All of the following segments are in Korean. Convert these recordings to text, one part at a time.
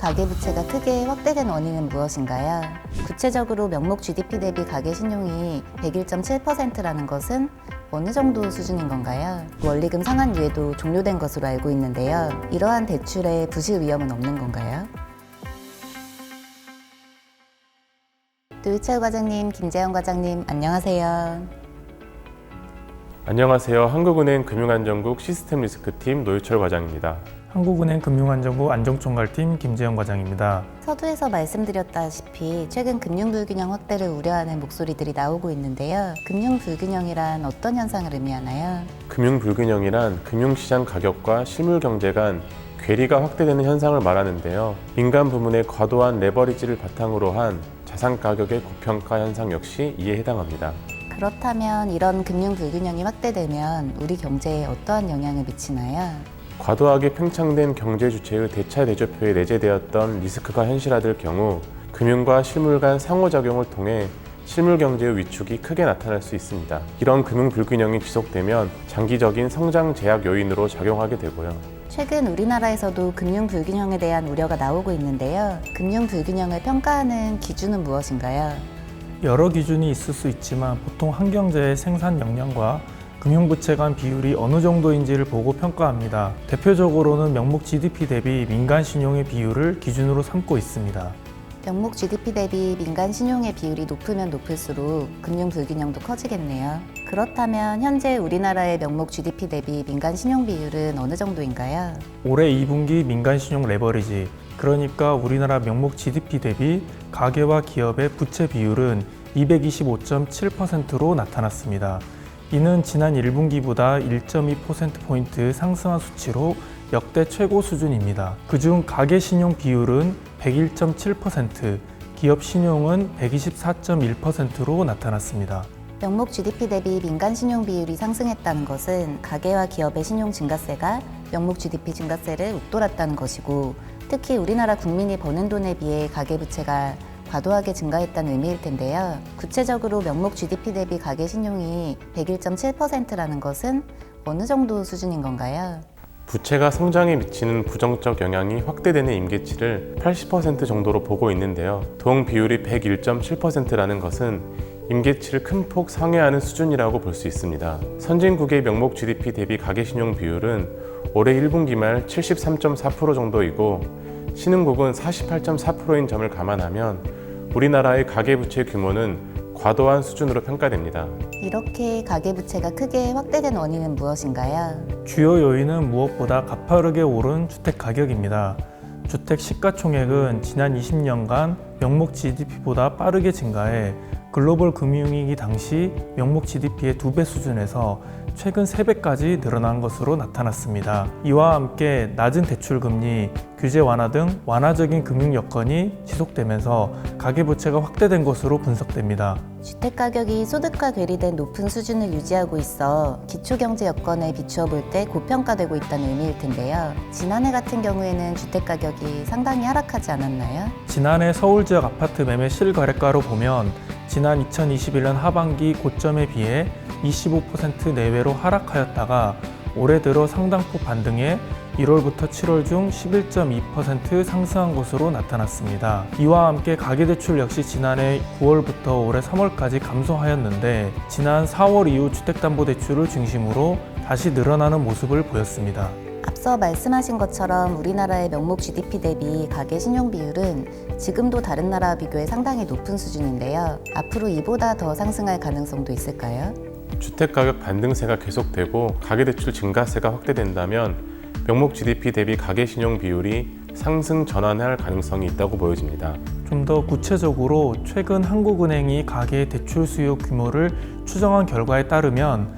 가계부채가 크게 확대된 원인은 무엇인가요? 구체적으로 명목 GDP 대비 가계신용이 101.7%라는 것은 어느 정도 수준인 건가요? 원리금 상환유예도 종료된 것으로 알고 있는데요. 이러한 대출에 부실 위험은 없는 건가요? 노유철 과장님, 김재현 과장님, 안녕하세요. 안녕하세요. 한국은행 금융안정국 시스템리스크팀 노유철 과장입니다. 한국은행 금융안정국 안정총괄팀 김재현 과장입니다. 서두에서 말씀드렸다시피 최근 금융불균형 확대를 우려하는 목소리들이 나오고 있는데요. 금융불균형이란 어떤 현상을 의미하나요? 금융불균형이란 금융시장 가격과 실물경제 간 괴리가 확대되는 현상을 말하는데요. 민간 부문의 과도한 레버리지를 바탕으로 한 자산 가격의 고평가 현상 역시 이에 해당합니다. 그렇다면 이런 금융불균형이 확대되면 우리 경제에 어떠한 영향을 미치나요? 과도하게 팽창된 경제 주체의 대차 대조표에 내재되었던 리스크가 현실화될 경우 금융과 실물 간 상호작용을 통해 실물 경제의 위축이 크게 나타날 수 있습니다. 이런 금융 불균형이 지속되면 장기적인 성장 제약 요인으로 작용하게 되고요. 최근 우리나라에서도 금융 불균형에 대한 우려가 나오고 있는데요. 금융 불균형을 평가하는 기준은 무엇인가요? 여러 기준이 있을 수 있지만 보통 한 경제의 생산 역량과 금융부채 간 비율이 어느 정도인지를 보고 평가합니다. 대표적으로는 명목 GDP 대비 민간 신용의 비율을 기준으로 삼고 있습니다. 명목 GDP 대비 민간 신용의 비율이 높으면 높을수록 금융 불균형도 커지겠네요. 그렇다면 현재 우리나라의 명목 GDP 대비 민간 신용 비율은 어느 정도인가요? 올해 2분기 민간 신용 레버리지, 그러니까 우리나라 명목 GDP 대비 가계와 기업의 부채 비율은 225.7%로 나타났습니다. 이는 지난 1분기보다 1.2%포인트 상승한 수치로 역대 최고 수준입니다. 그중 가계 신용 비율은 101.7%, 기업 신용은 124.1%로 나타났습니다. 명목 GDP 대비 민간 신용 비율이 상승했다는 것은 가계와 기업의 신용 증가세가 명목 GDP 증가세를 웃돌았다는 것이고, 특히 우리나라 국민이 버는 돈에 비해 가계부채가 과도하게 증가했다는 의미일 텐데요. 구체적으로 명목 GDP 대비 가계신용이 101.7%라는 것은 어느 정도 수준인 건가요? 부채가 성장에 미치는 부정적 영향이 확대되는 임계치를 80% 정도로 보고 있는데요. 동 비율이 101.7%라는 것은 임계치를 큰 폭 상회하는 수준이라고 볼 수 있습니다. 선진국의 명목 GDP 대비 가계신용 비율은 올해 1분기 말 73.4% 정도이고 신흥국은 48.4%인 점을 감안하면 우리나라의 가계부채 규모는 과도한 수준으로 평가됩니다. 이렇게 가계부채가 크게 확대된 원인은 무엇인가요? 주요 요인은 무엇보다 가파르게 오른 주택 가격입니다. 주택 시가총액은 지난 20년간 명목 GDP보다 빠르게 증가해 글로벌 금융위기 당시 명목 GDP의 2배 수준에서 최근 3배까지 늘어난 것으로 나타났습니다. 이와 함께 낮은 대출금리, 규제 완화 등 완화적인 금융 여건이 지속되면서 가계부채가 확대된 것으로 분석됩니다. 주택가격이 소득과 괴리된 높은 수준을 유지하고 있어 기초경제 여건에 비추어 볼 때 고평가되고 있다는 의미일 텐데요. 지난해 같은 경우에는 주택가격이 상당히 하락하지 않았나요? 지난해 서울 지역 아파트 매매 실거래가로 보면 지난 2021년 하반기 고점에 비해 25% 내외로 하락하였다가 올해 들어 상당폭 반등해 1월부터 7월 중 11.2% 상승한 것으로 나타났습니다. 이와 함께 가계대출 역시 지난해 9월부터 올해 3월까지 감소하였는데 지난 4월 이후 주택담보대출을 중심으로 다시 늘어나는 모습을 보였습니다. 앞서 말씀하신 것처럼 우리나라의 명목 GDP 대비 가계 신용 비율은 지금도 다른 나라와 비교해 상당히 높은 수준인데요. 앞으로 이보다 더 상승할 가능성도 있을까요? 주택가격 반등세가 계속되고 가계대출 증가세가 확대된다면 명목 GDP 대비 가계신용 비율이 상승 전환할 가능성이 있다고 보여집니다. 좀 더 구체적으로 최근 한국은행이 가계 대출 수요 규모를 추정한 결과에 따르면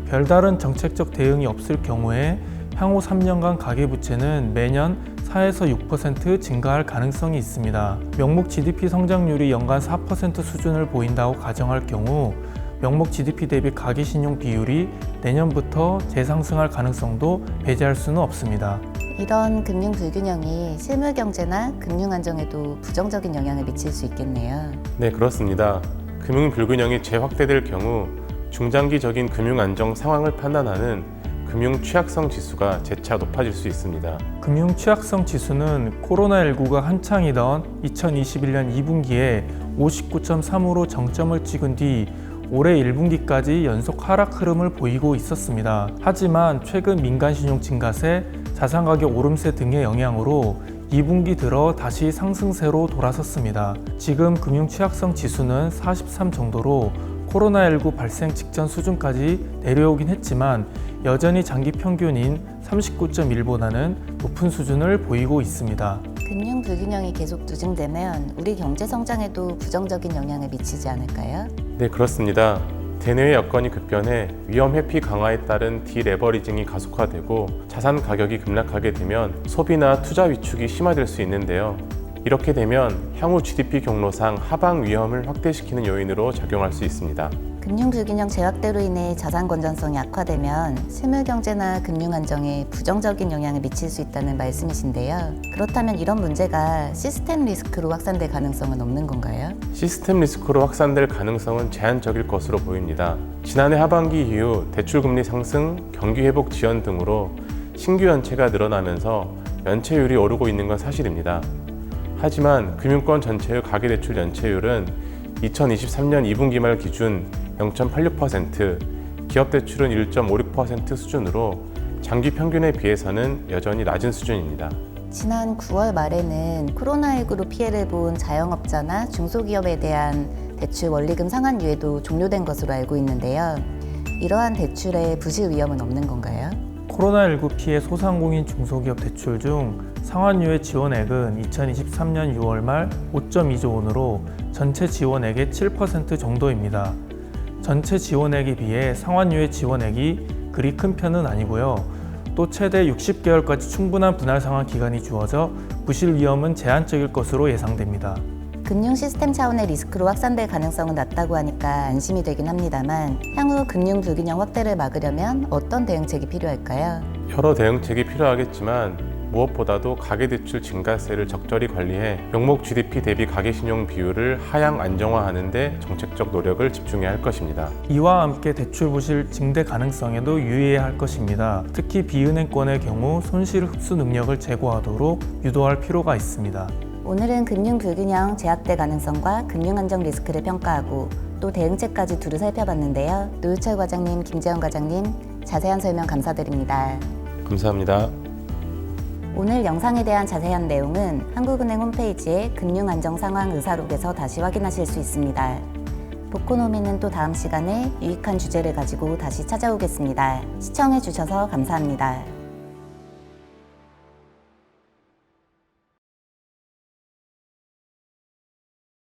별다른 정책적 대응이 없을 경우에 향후 3년간 가계부채는 매년 4에서 6% 증가할 가능성이 있습니다. 명목 GDP 성장률이 연간 4% 수준을 보인다고 가정할 경우 명목 GDP 대비 가계신용 비율이 내년부터 재상승할 가능성도 배제할 수는 없습니다. 이런 금융 불균형이 실물 경제나 금융 안정에도 부정적인 영향을 미칠 수 있겠네요. 네, 그렇습니다. 금융 불균형이 재확대될 경우 중장기적인 금융 안정 상황을 판단하는 금융 취약성 지수가 재차 높아질 수 있습니다. 금융 취약성 지수는 코로나19가 한창이던 2021년 2분기에 59.3으로 정점을 찍은 뒤 올해 1분기까지 연속 하락 흐름을 보이고 있었습니다. 하지만 최근 민간신용 증가세, 자산가격 오름세 등의 영향으로 2분기 들어 다시 상승세로 돌아섰습니다. 지금 금융 취약성 지수는 43 정도로 코로나19 발생 직전 수준까지 내려오긴 했지만 여전히 장기 평균인 39.1보다는 높은 수준을 보이고 있습니다. 금융 불균형이 계속 누증되면 우리 경제 성장에도 부정적인 영향을 미치지 않을까요? 네, 그렇습니다. 대내외 여건이 급변해 위험 회피 강화에 따른 디레버리징이 가속화되고 자산 가격이 급락하게 되면 소비나 투자 위축이 심화될 수 있는데요. 이렇게 되면 향후 GDP 경로상 하방 위험을 확대시키는 요인으로 작용할 수 있습니다. 금융 불균형 재확대로 인해 자산 건전성이 악화되면 실물 경제나 금융 안정에 부정적인 영향을 미칠 수 있다는 말씀이신데요. 그렇다면 이런 문제가 시스템 리스크로 확산될 가능성은 없는 건가요? 시스템 리스크로 확산될 가능성은 제한적일 것으로 보입니다. 지난해 하반기 이후 대출금리 상승, 경기 회복 지연 등으로 신규 연체가 늘어나면서 연체율이 오르고 있는 건 사실입니다. 하지만 금융권 전체의 가계대출 연체율은 2023년 2분기 말 기준 0.86%, 기업대출은 1.56% 수준으로 장기 평균에 비해서는 여전히 낮은 수준입니다. 지난 9월 말에는 코로나19로 피해를 본 자영업자나 중소기업에 대한 대출 원리금 상환유예도 종료된 것으로 알고 있는데요. 이러한 대출에 부실 위험은 없는 건가요? 코로나19 피해 소상공인 중소기업 대출 중 상환유예 지원액은 2023년 6월 말 5.2조 원으로 전체 지원액의 7% 정도입니다. 전체 지원액에 비해 상환유예 지원액이 그리 큰 편은 아니고요. 또 최대 60개월까지 충분한 분할 상환 기간이 주어져 부실 위험은 제한적일 것으로 예상됩니다. 금융 시스템 차원의 리스크로 확산될 가능성은 낮다고 하니까 안심이 되긴 합니다만 향후 금융 불균형 확대를 막으려면 어떤 대응책이 필요할까요? 여러 대응책이 필요하겠지만 무엇보다도 가계대출 증가세를 적절히 관리해 명목 GDP 대비 가계신용 비율을 하향 안정화하는 데 정책적 노력을 집중해야 할 것입니다. 이와 함께 대출 부실 증대 가능성에도 유의해야 할 것입니다. 특히 비은행권의 경우 손실 흡수 능력을 제고하도록 유도할 필요가 있습니다. 오늘은 금융 불균형 재확대 가능성과 금융 안정 리스크를 평가하고 또 대응책까지 두루 살펴봤는데요. 노유철 과장님, 김재원 과장님 자세한 설명 감사드립니다. 감사합니다. 오늘 영상에 대한 자세한 내용은 한국은행 홈페이지의 금융안정상황 의사록에서 다시 확인하실 수 있습니다. 보코노미는 또 다음 시간에 유익한 주제를 가지고 다시 찾아오겠습니다. 시청해주셔서 감사합니다.